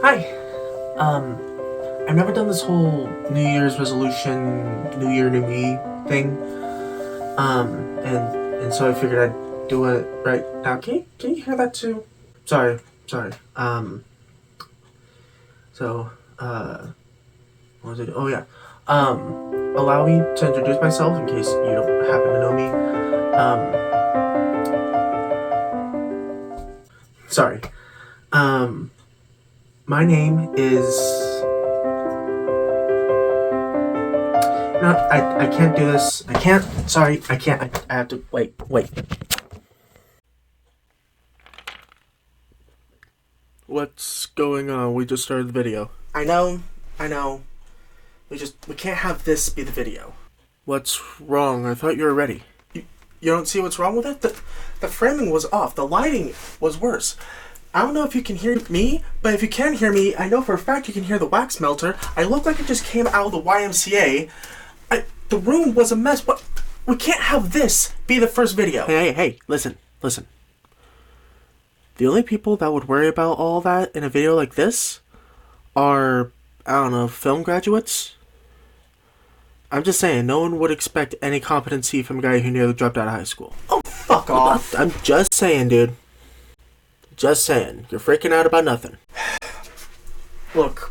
Hi. I've never done this whole New Year's resolution, New Year, New Me thing. And so I figured I'd do it right now. Can you hear that too? Sorry. What was it? Oh yeah. Allow me to introduce myself in case you don't happen to know me. Sorry. My name is... No, I can't do this. I can't. Sorry, I can't. I have to... Wait. What's going on? We just started the video. I know. We can't have this be the video. What's wrong? I thought you were ready. You don't see what's wrong with it? The framing was off. The lighting was worse. I don't know if you can hear me, but if you can hear me, I know for a fact you can hear the wax melter. I look like it just came out of the YMCA. The room was a mess, but we can't have this be the first video. Hey, listen. The only people that would worry about all that in a video like this are, I don't know, film graduates? I'm just saying, no one would expect any competency from a guy who nearly dropped out of high school. Oh, fuck off. I'm just saying, dude. Just saying. You're freaking out about nothing. Look,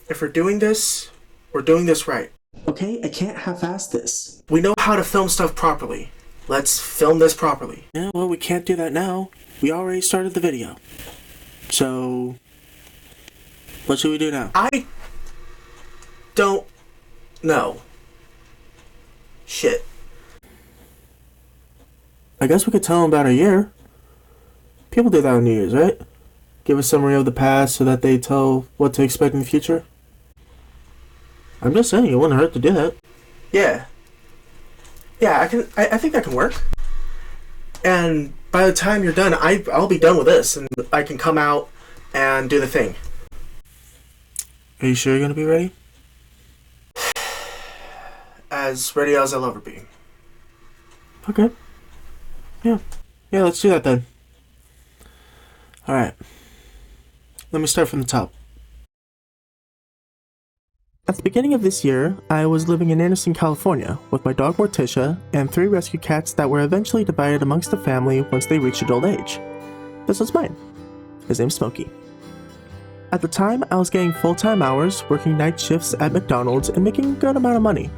if we're doing this, we're doing this right. Okay, I can't half-ass this. We know how to film stuff properly. Let's film this properly. Yeah, well, we can't do that now. We already started the video. So, what should we do now? I don't know. Shit. I guess we could tell them about our year. People do that on New Year's, right? Give a summary of the past so that they tell what to expect in the future. I'm just saying, it wouldn't hurt to do that. Yeah, I think that can work. And by the time you're done, I'll be done with this, and I can come out and do the thing. Are you sure you're gonna be ready? As ready as I'll ever be. Okay. Yeah, let's do that then. Alright. Let me start from the top. At the beginning of this year, I was living in Anderson, California, with my dog Morticia and 3 rescue cats that were eventually divided amongst the family once they reached adult age. This was mine. His name's Smokey. At the time, I was getting full-time hours, working night shifts at McDonald's, and making a good amount of money.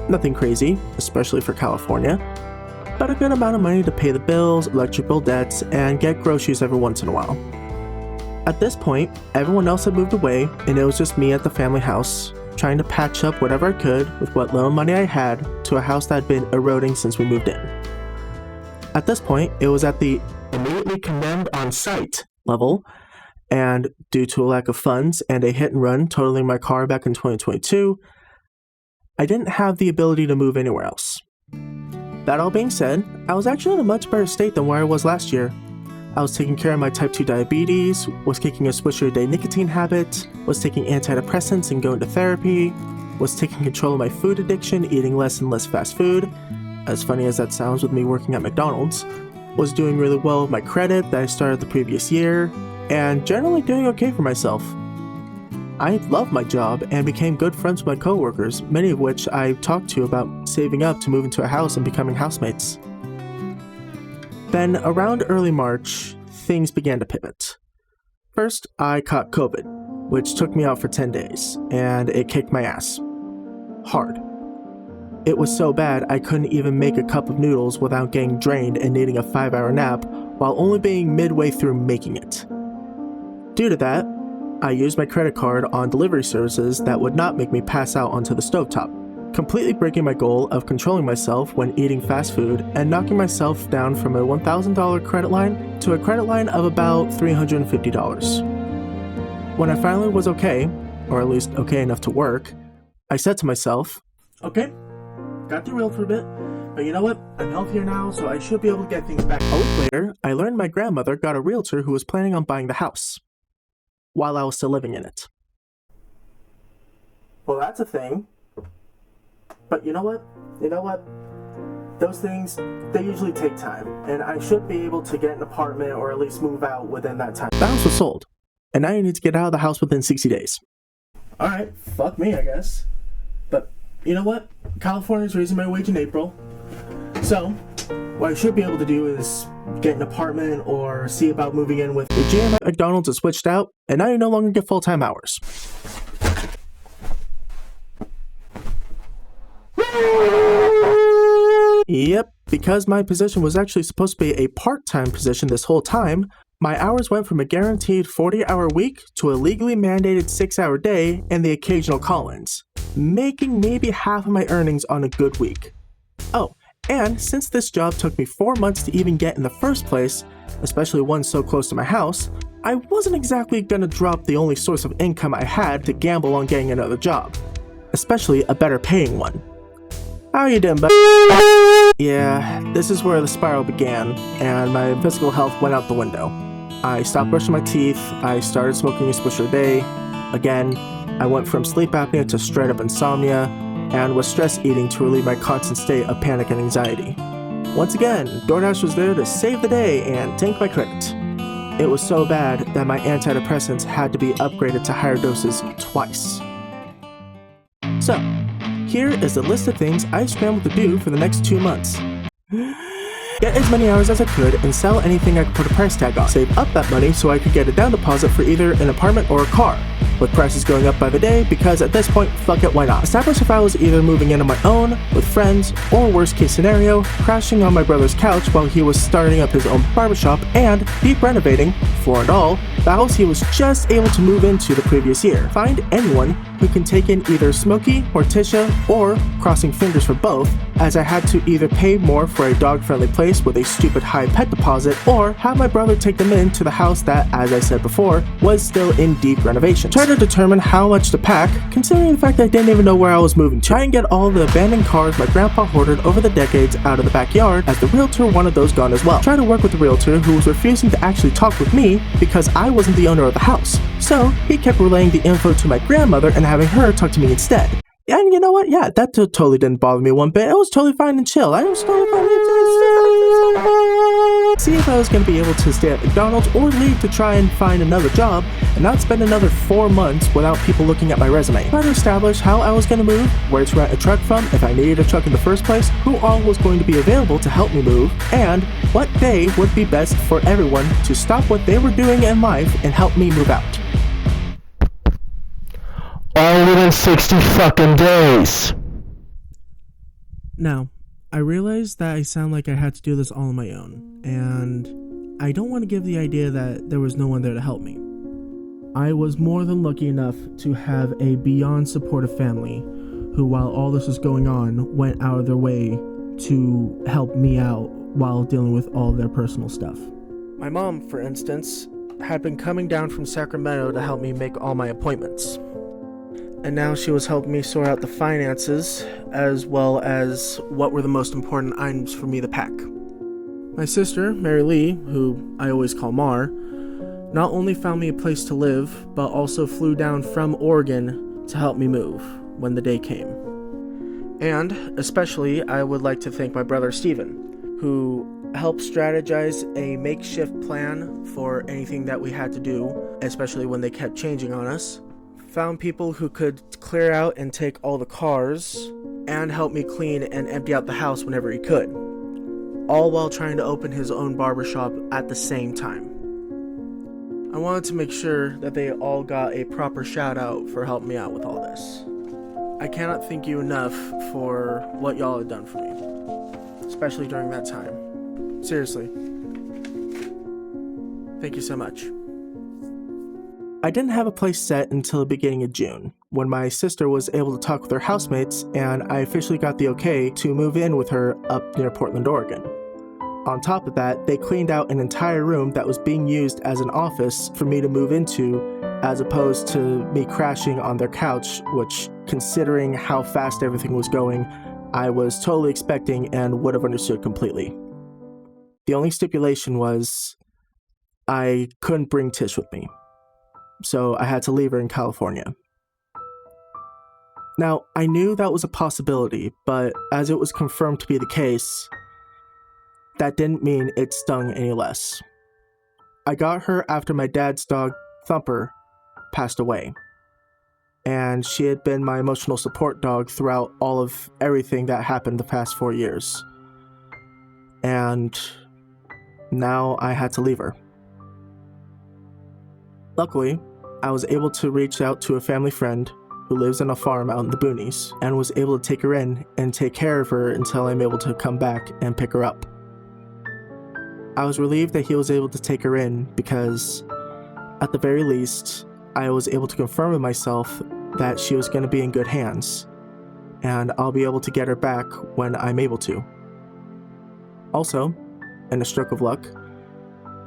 Nothing crazy, especially for California, but a good amount of money to pay the bills, electric bill debts, and get groceries every once in a while. At this point, everyone else had moved away, and it was just me at the family house, trying to patch up whatever I could with what little money I had to a house that had been eroding since we moved in. At this point, it was at the immediately condemned on site level, and due to a lack of funds and a hit and run totaling my car back in 2022, I didn't have the ability to move anywhere else. That all being said, I was actually in a much better state than where I was last year. I was taking care of my type 2 diabetes, was kicking a swisher-a-day nicotine habit, was taking antidepressants and going to therapy, was taking control of my food addiction, eating less and less fast food, as funny as that sounds with me working at McDonald's, was doing really well with my credit that I started the previous year, and generally doing okay for myself. I loved my job and became good friends with my coworkers, many of which I talked to about saving up to move into a house and becoming housemates. Then, around early March, things began to pivot. First, I caught COVID, which took me out for 10 days, and it kicked my ass. Hard. It was so bad I couldn't even make a cup of noodles without getting drained and needing a 5-hour nap, while only being midway through making it. Due to that, I used my credit card on delivery services that would not make me pass out onto the stovetop, completely breaking my goal of controlling myself when eating fast food and knocking myself down from a $1,000 credit line to a credit line of about $350. When I finally was okay, or at least okay enough to work, I said to myself, okay, got derailed for a bit, but you know what, I'm healthier now, so I should be able to get things back. A week later, I learned my grandmother got a realtor who was planning on buying the house, while I was still living in it. Well, that's a thing. But you know what? those things, they usually take time, and I should be able to get an apartment or at least move out within that time. The house was sold, and now you need to get out of the house within 60 days. Alright, fuck me, I guess. But, you know what? California's raising my wage in April. So, what I should be able to do is get an apartment or see about moving in with the GM at McDonald's is switched out, and now you no longer get full-time hours. Yep, because my position was actually supposed to be a part-time position this whole time, my hours went from a guaranteed 40-hour week to a legally mandated 6-hour day and the occasional call-ins, making maybe half of my earnings on a good week. Oh, and since this job took me 4 months to even get in the first place, especially one so close to my house, I wasn't exactly gonna drop the only source of income I had to gamble on getting another job, especially a better paying one. How you doing, bud? Yeah, this is where the spiral began, and my physical health went out the window. I stopped brushing my teeth, I started smoking a swisher a day. Again, I went from sleep apnea to straight up insomnia, and was stress eating to relieve my constant state of panic and anxiety. Once again, DoorDash was there to save the day and tank my credit. It was so bad that my antidepressants had to be upgraded to higher doses twice. So, here is the list of things I scrambled to do for the next 2 months. Get as many hours as I could and sell anything I could put a price tag on. Save up that money so I could get a down deposit for either an apartment or a car, with prices going up by the day because at this point, fuck it, why not? Establish if I was either moving in on my own, with friends, or worst case scenario, crashing on my brother's couch while he was starting up his own barbershop and deep renovating, floor and all, the house he was just able to move into the previous year. Find anyone who can take in either Smokey, Morticia, or crossing fingers for both, as I had to either pay more for a dog-friendly place with a stupid high pet deposit, or have my brother take them in to the house that, as I said before, was still in deep renovation. Try to determine how much to pack, considering the fact that I didn't even know where I was moving to. Try and get all the abandoned cars my grandpa hoarded over the decades out of the backyard, as the realtor wanted those gone as well. Try to work with the realtor who was refusing to actually talk with me because I wasn't the owner of the house. So he kept relaying the info to my grandmother and having her talk to me instead. And you know what? Yeah, that totally didn't bother me one bit. It was totally fine and chill. I was totally fine. See if I was going to be able to stay at McDonald's or leave to try and find another job and not spend another 4 months without people looking at my resume. Try to establish how I was going to move, where to rent a truck from if I needed a truck in the first place, who all was going to be available to help me move, and what day would be best for everyone to stop what they were doing in life and help me move out. All within 60 fucking days. Now, I realize that I sound like I had to do this all on my own, and I don't want to give the idea that there was no one there to help me. I was more than lucky enough to have a beyond supportive family who, while all this was going on, went out of their way to help me out while dealing with all their personal stuff. My mom, for instance, had been coming down from Sacramento to help me make all my appointments. And now she was helping me sort out the finances, as well as what were the most important items for me to pack. My sister, Mary Lee, who I always call Mar, not only found me a place to live, but also flew down from Oregon to help me move when the day came. And, especially, I would like to thank my brother Steven, who helped strategize a makeshift plan for anything that we had to do, especially when they kept changing on us. Found people who could clear out and take all the cars, and help me clean and empty out the house whenever he could, all while trying to open his own barbershop at the same time. I wanted to make sure that they all got a proper shout out for helping me out with all this. I cannot thank you enough for what y'all have done for me, especially during that time. Seriously. Thank you so much. I didn't have a place set until the beginning of June, when my sister was able to talk with her housemates and I officially got the okay to move in with her up near Portland, Oregon. On top of that, they cleaned out an entire room that was being used as an office for me to move into, as opposed to me crashing on their couch, which, considering how fast everything was going, I was totally expecting and would have understood completely. The only stipulation was I couldn't bring Tish with me, so I had to leave her in California. Now, I knew that was a possibility, but as it was confirmed to be the case, that didn't mean it stung any less. I got her after my dad's dog, Thumper, passed away. And she had been my emotional support dog throughout all of everything that happened the past 4 years. And now I had to leave her. Luckily, I was able to reach out to a family friend who lives on a farm out in the boonies and was able to take her in and take care of her until I'm able to come back and pick her up. I was relieved that he was able to take her in because, at the very least, I was able to confirm with myself that she was going to be in good hands, and I'll be able to get her back when I'm able to. Also, in a stroke of luck,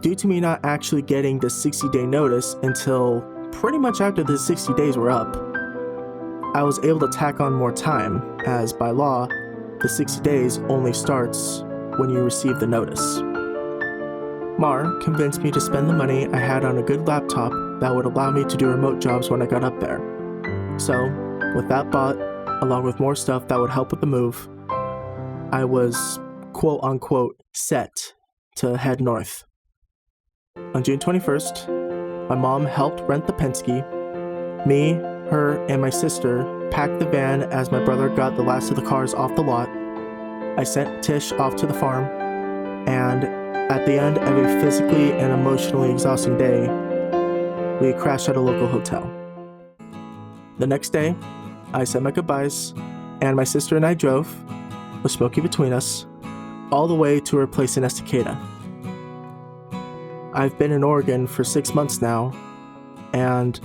due to me not actually getting the 60-day notice until pretty much after the 60 days were up, I was able to tack on more time, as by law, the 60 days only starts when you receive the notice. Mar convinced me to spend the money I had on a good laptop that would allow me to do remote jobs when I got up there. So, with that bought, along with more stuff that would help with the move, I was quote-unquote set to head north. On June 21st, my mom helped rent the Penske. Me, her, and my sister packed the van as my brother got the last of the cars off the lot. I sent Tish off to the farm, and at the end of a physically and emotionally exhausting day, we crashed at a local hotel. The next day, I said my goodbyes, and my sister and I drove, with Smokey between us, all the way to her place in Estacada. I've been in Oregon for 6 months now, and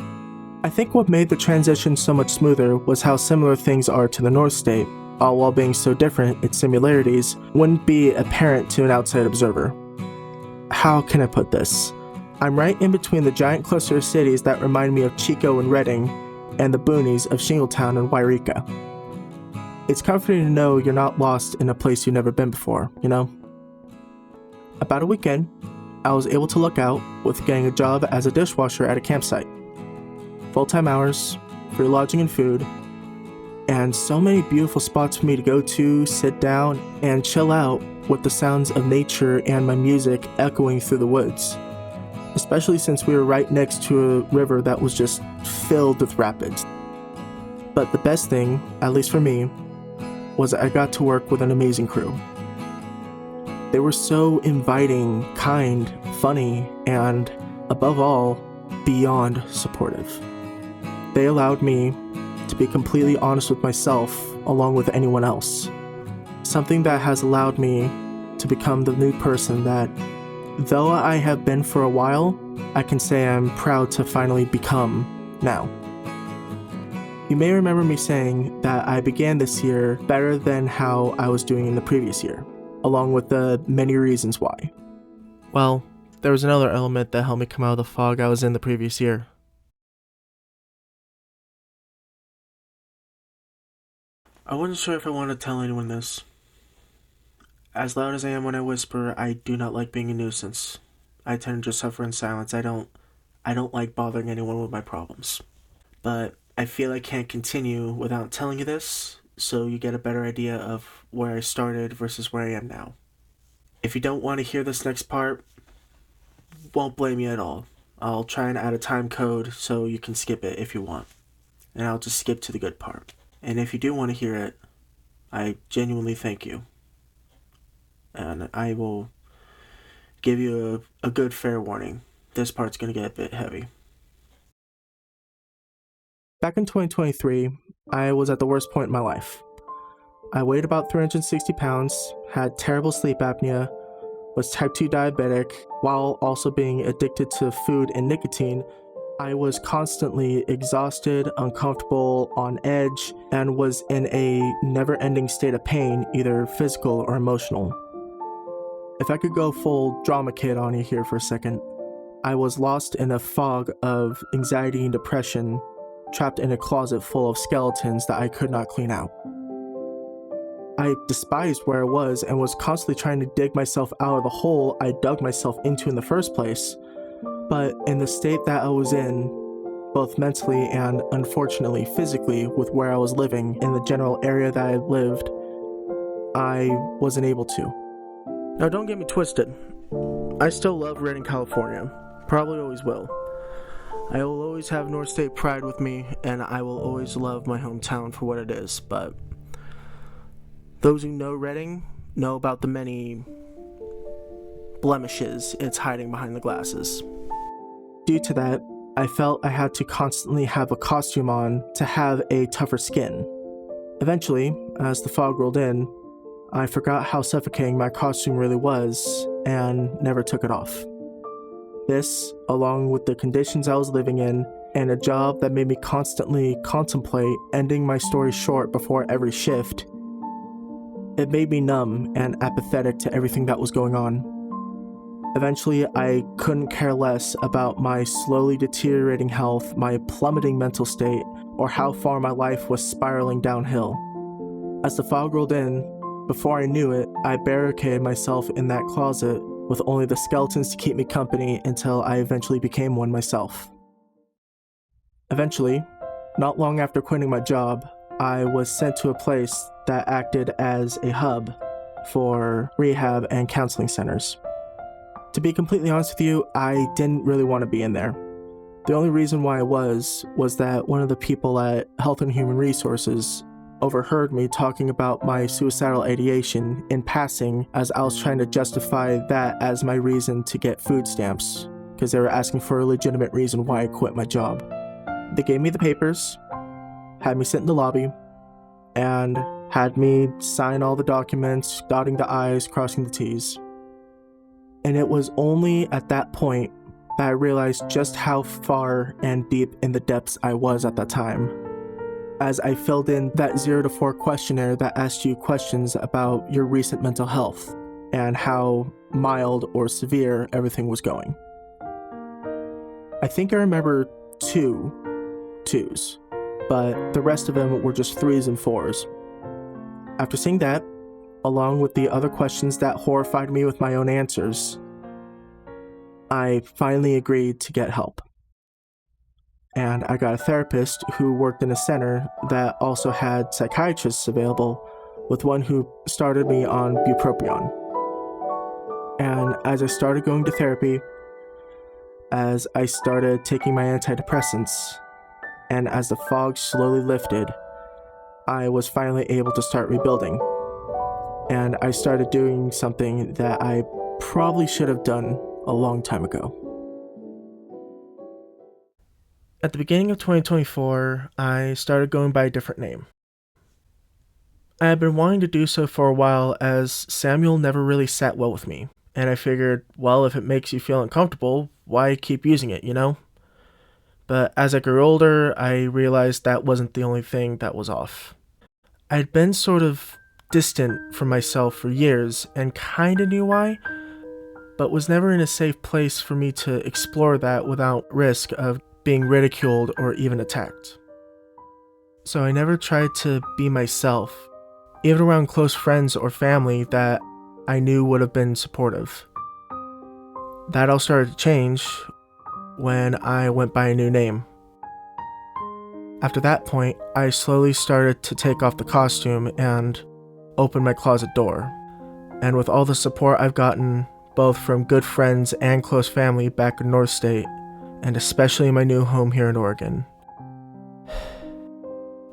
I think what made the transition so much smoother was how similar things are to the North State, all while being so different, its similarities wouldn't be apparent to an outside observer. How can I put this? I'm right in between the giant cluster of cities that remind me of Chico and Redding, and the boonies of Shingletown and Wairika. It's comforting to know you're not lost in a place you've never been before, you know? About a weekend, I was able to look out with getting a job as a dishwasher at a campsite. Full-time hours, free lodging and food, and so many beautiful spots for me to go to, sit down, and chill out with the sounds of nature and my music echoing through the woods. Especially since we were right next to a river that was just filled with rapids. But the best thing, at least for me, was I got to work with an amazing crew. They were so inviting, kind, funny, and, above all, beyond supportive. They allowed me to be completely honest with myself along with anyone else. Something that has allowed me to become the new person that, though I have been for a while, I can say I'm proud to finally become now. You may remember me saying that I began this year better than how I was doing in the previous year, along with the many reasons why. Well, there was another element that helped me come out of the fog I was in the previous year. I wasn't sure if I wanted to tell anyone this. As loud as I am when I whisper, I do not like being a nuisance. I tend to just suffer in silence. I don't like bothering anyone with my problems. But I feel I can't continue without telling you this, so you get a better idea of where I started versus where I am now. If you don't want to hear this next part, won't blame you at all. I'll try and add a time code so you can skip it if you want. And I'll just skip to the good part. And if you do want to hear it, I genuinely thank you. And I will give you a good fair warning. This part's going to get a bit heavy. Back in 2023, I was at the worst point in my life. I weighed about 360 pounds, had terrible sleep apnea, was type 2 diabetic, while also being addicted to food and nicotine. I was constantly exhausted, uncomfortable, on edge, and was in a never-ending state of pain, either physical or emotional. If I could go full drama kid on you here for a second, I was lost in a fog of anxiety and depression, trapped in a closet full of skeletons that I could not clean out. I despised where I was and was constantly trying to dig myself out of the hole I dug myself into in the first place, but in the state that I was in both mentally and, unfortunately, physically, with where I was living in the general area that I lived, I wasn't able to. Now, don't get me twisted. I still love Redding, California. Probably always will. I will always have North State pride with me, and I will always love my hometown for what it is, but those who know Redding know about the many blemishes it's hiding behind the glasses. Due to that, I felt I had to constantly have a costume on to have a tougher skin. Eventually, as the fog rolled in, I forgot how suffocating my costume really was and never took it off. This, along with the conditions I was living in, and a job that made me constantly contemplate ending my story short before every shift, it made me numb and apathetic to everything that was going on. Eventually, I couldn't care less about my slowly deteriorating health, my plummeting mental state, or how far my life was spiraling downhill. As the fog rolled in, before I knew it, I barricaded myself in that closet with only the skeletons to keep me company until I eventually became one myself. Eventually, not long after quitting my job, I was sent to a place that acted as a hub for rehab and counseling centers. To be completely honest with you, I didn't really want to be in there. The only reason why I was that one of the people at Health and Human Resources overheard me talking about my suicidal ideation in passing as I was trying to justify that as my reason to get food stamps, because they were asking for a legitimate reason why I quit my job. They gave me the papers, had me sit in the lobby, and had me sign all the documents, dotting the I's, crossing the T's. And it was only at that point that I realized just how far and deep in the depths I was at that time, as I filled in that 0 to 4 questionnaire that asked you questions about your recent mental health and how mild or severe everything was going. I think I remember 2 twos, but the rest of them were just 3s and 4s. After seeing that, along with the other questions that horrified me with my own answers, I finally agreed to get help. And I got a therapist who worked in a center that also had psychiatrists available, with one who started me on bupropion. And as I started going to therapy, as I started taking my antidepressants, and as the fog slowly lifted, I was finally able to start rebuilding. And I started doing something that I probably should have done a long time ago. At the beginning of 2024, I started going by a different name. I had been wanting to do so for a while, as Samuel never really sat well with me, and I figured, well, if it makes you feel uncomfortable, why keep using it, you know? But as I grew older, I realized that wasn't the only thing that was off. I'd been sort of distant from myself for years, and kinda knew why, but was never in a safe place for me to explore that without risk of being ridiculed or even attacked. So I never tried to be myself, even around close friends or family that I knew would have been supportive. That all started to change when I went by a new name. After that point, I slowly started to take off the costume and open my closet door. And with all the support I've gotten, both from good friends and close family back in North State, and especially in my new home here in Oregon,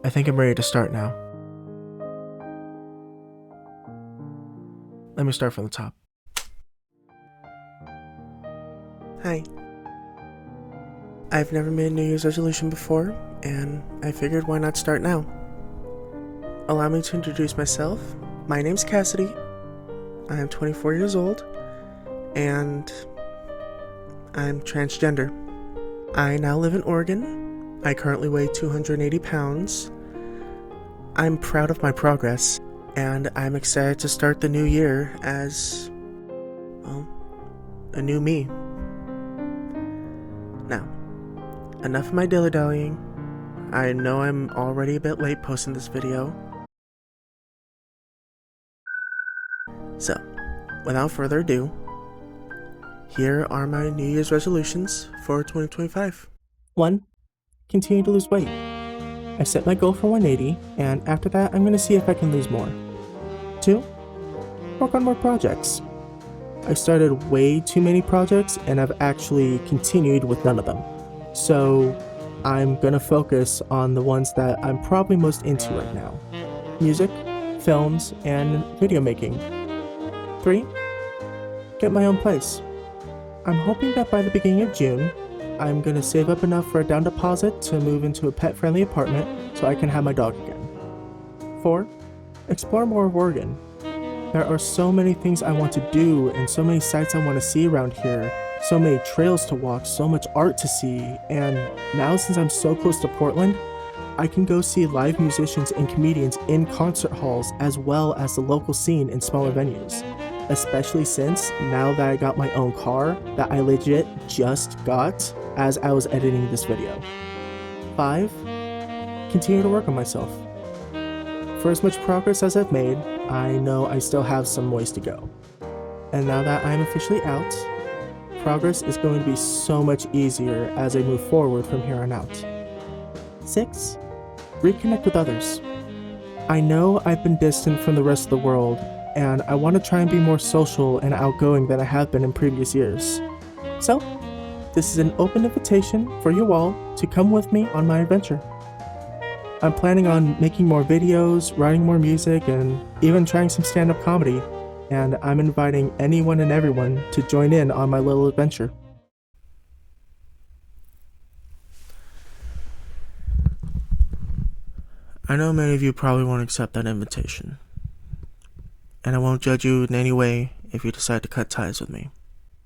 I think I'm ready to start now. Let me start from the top. Hi. I've never made a New Year's resolution before, and I figured why not start now. Allow me to introduce myself. My name's Cassidy. I am 24 years old, and I'm transgender. I now live in Oregon. I currently weigh 280 pounds. I'm proud of my progress, and I'm excited to start the new year as, well, a new me. Now, enough of my dilly-dallying. I know I'm already a bit late posting this video. So, without further ado, here are my New Year's resolutions for 2025. 1. continue to lose weight. I set my goal for 180, and after that, I'm gonna see if I can lose more. 2. Work on more projects. I started way too many projects, and I've actually continued with none of them. So, I'm gonna focus on the ones that I'm probably most into right now. Music, films, and video making. 3. Get my own place. I'm hoping that by the beginning of June, I'm gonna save up enough for a down deposit to move into a pet-friendly apartment so I can have my dog again. 4. Explore more of Oregon. There are so many things I want to do and so many sights I want to see around here, so many trails to walk, so much art to see, and now since I'm so close to Portland, I can go see live musicians and comedians in concert halls as well as the local scene in smaller venues. Especially since, now that I got my own car, that I legit just got as I was editing this video. 5. Continue to work on myself. For as much progress as I've made, I know I still have some ways to go. And now that I'm officially out, progress is going to be so much easier as I move forward from here on out. 6. Reconnect with others. I know I've been distant from the rest of the world, and I want to try and be more social and outgoing than I have been in previous years. So, this is an open invitation for you all to come with me on my adventure. I'm planning on making more videos, writing more music, and even trying some stand-up comedy, and I'm inviting anyone and everyone to join in on my little adventure. I know many of you probably won't accept that invitation, and I won't judge you in any way if you decide to cut ties with me.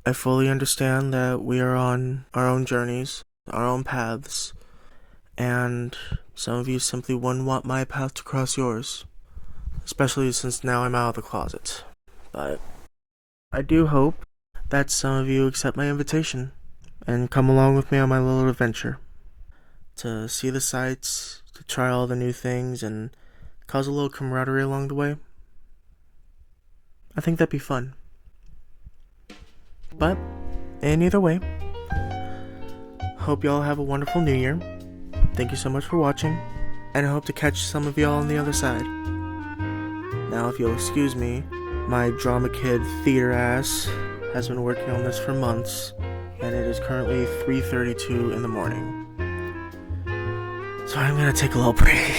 I fully understand that we are on our own journeys, our own paths, and some of you simply wouldn't want my path to cross yours, especially since now I'm out of the closet. But I do hope that some of you accept my invitation and come along with me on my little adventure to see the sights, to try all the new things, and cause a little camaraderie along the way. I think that'd be fun. But, in either way, hope y'all have a wonderful new year. Thank you so much for watching, and I hope to catch some of y'all on the other side. Now, if you'll excuse me, my drama kid theater ass has been working on this for months, and it is currently 3:32 in the morning. So I'm gonna take a little break.